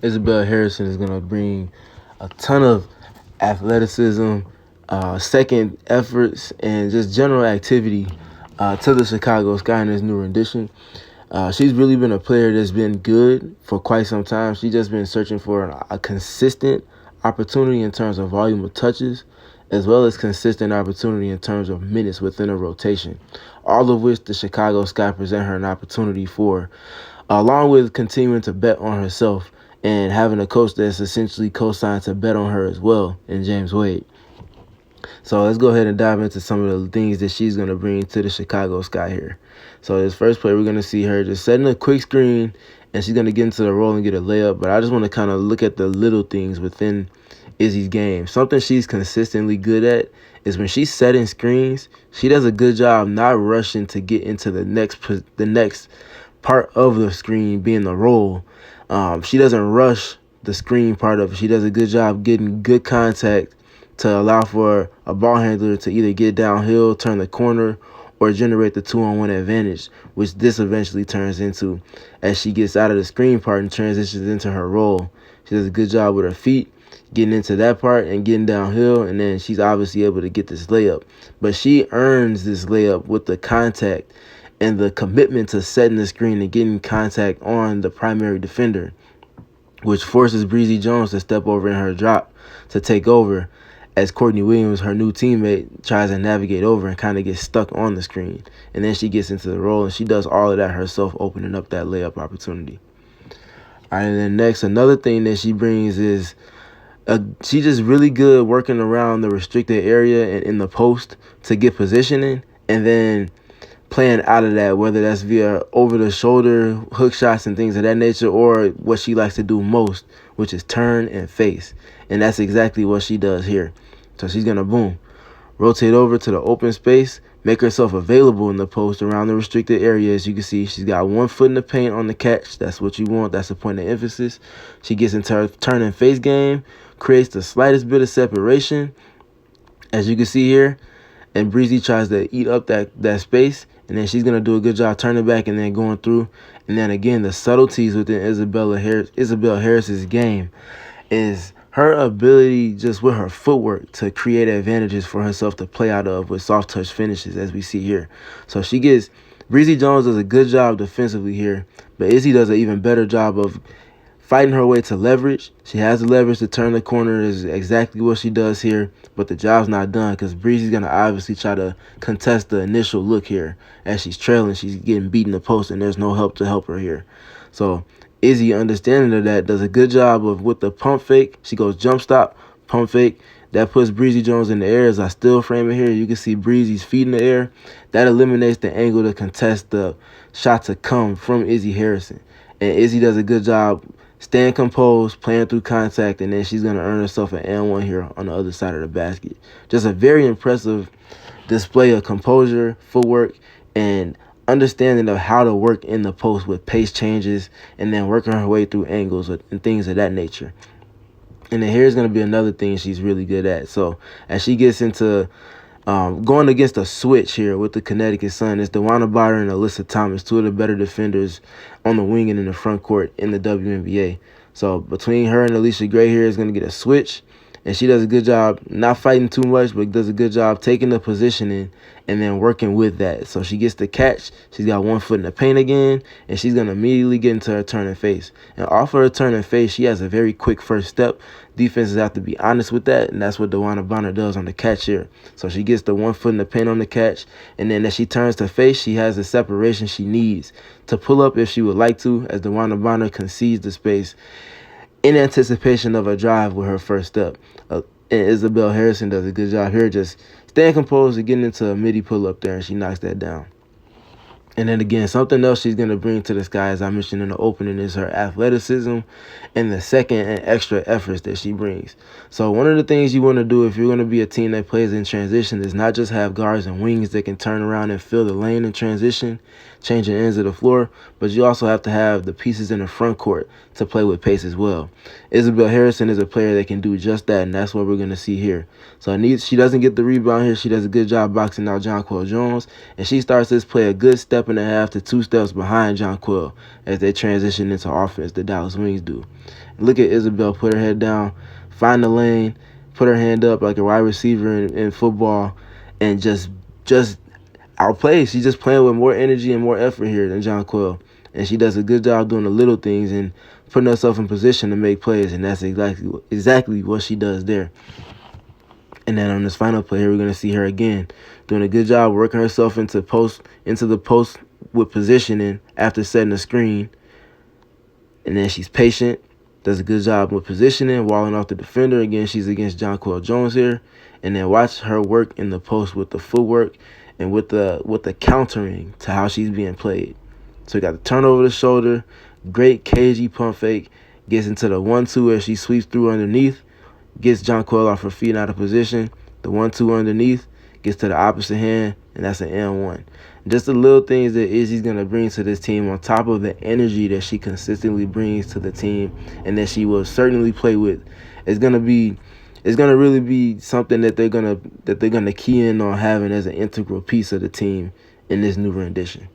Isabelle Harrison is going to bring a ton of athleticism, second efforts, and just general activity to the Chicago Sky in this new rendition. She's really been a player that's been good for quite some time. She's just been searching for a consistent opportunity in terms of volume of touches, as well as consistent opportunity in terms of minutes within a rotation, all of which the Chicago Sky present her an opportunity for, along with continuing to bet on herself and having a coach that's essentially co-signed to bet on her as well in James Wade. So let's go ahead and dive into some of the things that she's going to bring to the Chicago Sky here. So this first play, we're going to see her just setting a quick screen, and she's going to get into the roll and get a layup. But I just want to kind of look at the little things within Izzy's game. Something she's consistently good at is when she's setting screens, she does a good job not rushing to get into the next part of the screen being the roll. She doesn't rush the screen part of it. She does a good job getting good contact to allow for a ball handler to either get downhill, turn the corner, or generate the 2-on-1 advantage, which this eventually turns into as she gets out of the screen part and transitions into her roll. She does a good job with her feet, getting into that part and getting downhill, and then she's obviously able to get this layup. But she earns this layup with the contact and the commitment to setting the screen and getting contact on the primary defender, which forces Breezy Jones to step over in her drop to take over, as Courtney Williams, her new teammate, tries to navigate over and kind of gets stuck on the screen. And then she gets into the roll, and she does all of that herself, opening up that layup opportunity. All right, and then next, another thing that she brings is she's just really good working around the restricted area and in the post to get positioning, and then playing out of that, whether that's via over-the-shoulder hook shots and things of that nature, or what she likes to do most, which is turn and face. And that's exactly what she does here. So she's going to, boom, rotate over to the open space, make herself available in the post around the restricted area. As you can see, she's got 1 foot in the paint on the catch. That's what you want. That's the point of emphasis. She gets into her turn and face game, creates the slightest bit of separation, as you can see here. And Breezy tries to eat up that space, and then she's going to do a good job turning back and then going through. And then again, the subtleties within Isabelle Harris's game is her ability just with her footwork to create advantages for herself to play out of with soft touch finishes, as we see here. So Breezy Jones does a good job defensively here, but Izzy does an even better job of fighting her way to leverage. She has the leverage to turn the corner, is exactly what she does here, but the job's not done because Breezy's going to obviously try to contest the initial look here. As she's trailing, she's getting beaten the post, and there's no help to help her here. So Izzy, understanding of that, does a good job of with the pump fake. She goes jump stop, pump fake. That puts Breezy Jones in the air. As I still frame it here, you can see Breezy's feet in the air. That eliminates the angle to contest the shot to come from Izzy Harrison. And Izzy does a good job staying composed, playing through contact, and then she's going to earn herself an and one here on the other side of the basket. Just a very impressive display of composure, footwork, and understanding of how to work in the post with pace changes and then working her way through angles and things of that nature. And then here's going to be another thing she's really good at. So as she gets into going against a switch here with the Connecticut Sun, it's DeWanna Bonner and Alyssa Thomas, two of the better defenders on the wing and in the front court in the WNBA. So between her and Alicia Gray here is going to get a switch. And she does a good job not fighting too much, but does a good job taking the positioning and then working with that. So she gets the catch. She's got 1 foot in the paint again, and she's going to immediately get into her turn and face. And off of her turn and face, she has a very quick first step. Defenses have to be honest with that, and that's what DeWanna Bonner does on the catch here. So she gets the 1 foot in the paint on the catch, and then as she turns to face, she has the separation she needs to pull up if she would like to, as DeWanna Bonner concedes the space in anticipation of a drive with her first step. And Isabelle Harrison does a good job here, just staying composed and getting into a midi pull-up there, and she knocks that down. And then again, something else she's going to bring to the Sky, as I mentioned in the opening, is her athleticism and the second and extra efforts that she brings. So one of the things you want to do if you're going to be a team that plays in transition is not just have guards and wings that can turn around and fill the lane in transition, changing ends of the floor, but you also have to have the pieces in the front court to play with pace as well. Isabelle Harrison is a player that can do just that, and that's what we're going to see here. So she doesn't get the rebound here. She does a good job boxing out Jonquel Jones, and she starts this play a good step step and a half to 2 steps behind Jonquel as they transition into offense, the Dallas Wings do. Look at Isabelle put her head down, find the lane, put her hand up like a wide receiver in football, and just outplay. She's just playing with more energy and more effort here than Jonquel. And she does a good job doing the little things and putting herself in position to make plays, and that's exactly what she does there. And then on this final play here, we're going to see her again doing a good job working herself into the post with positioning after setting the screen. And then she's patient, does a good job with positioning, walling off the defender. Again, she's against Jonquel Jones here. And then watch her work in the post with the footwork and with the countering to how she's being played. So we got the turn over the shoulder, great cagey pump fake, gets into the 1-2 as she sweeps through underneath, gets Jonquel off her feet and out of position. The 1-2 underneath gets to the opposite hand, and that's an N1. Just the little things that Izzy's going to bring to this team on top of the energy that she consistently brings to the team and that she will certainly play with. It's going to really be something that they're going to key in on having as an integral piece of the team in this new rendition.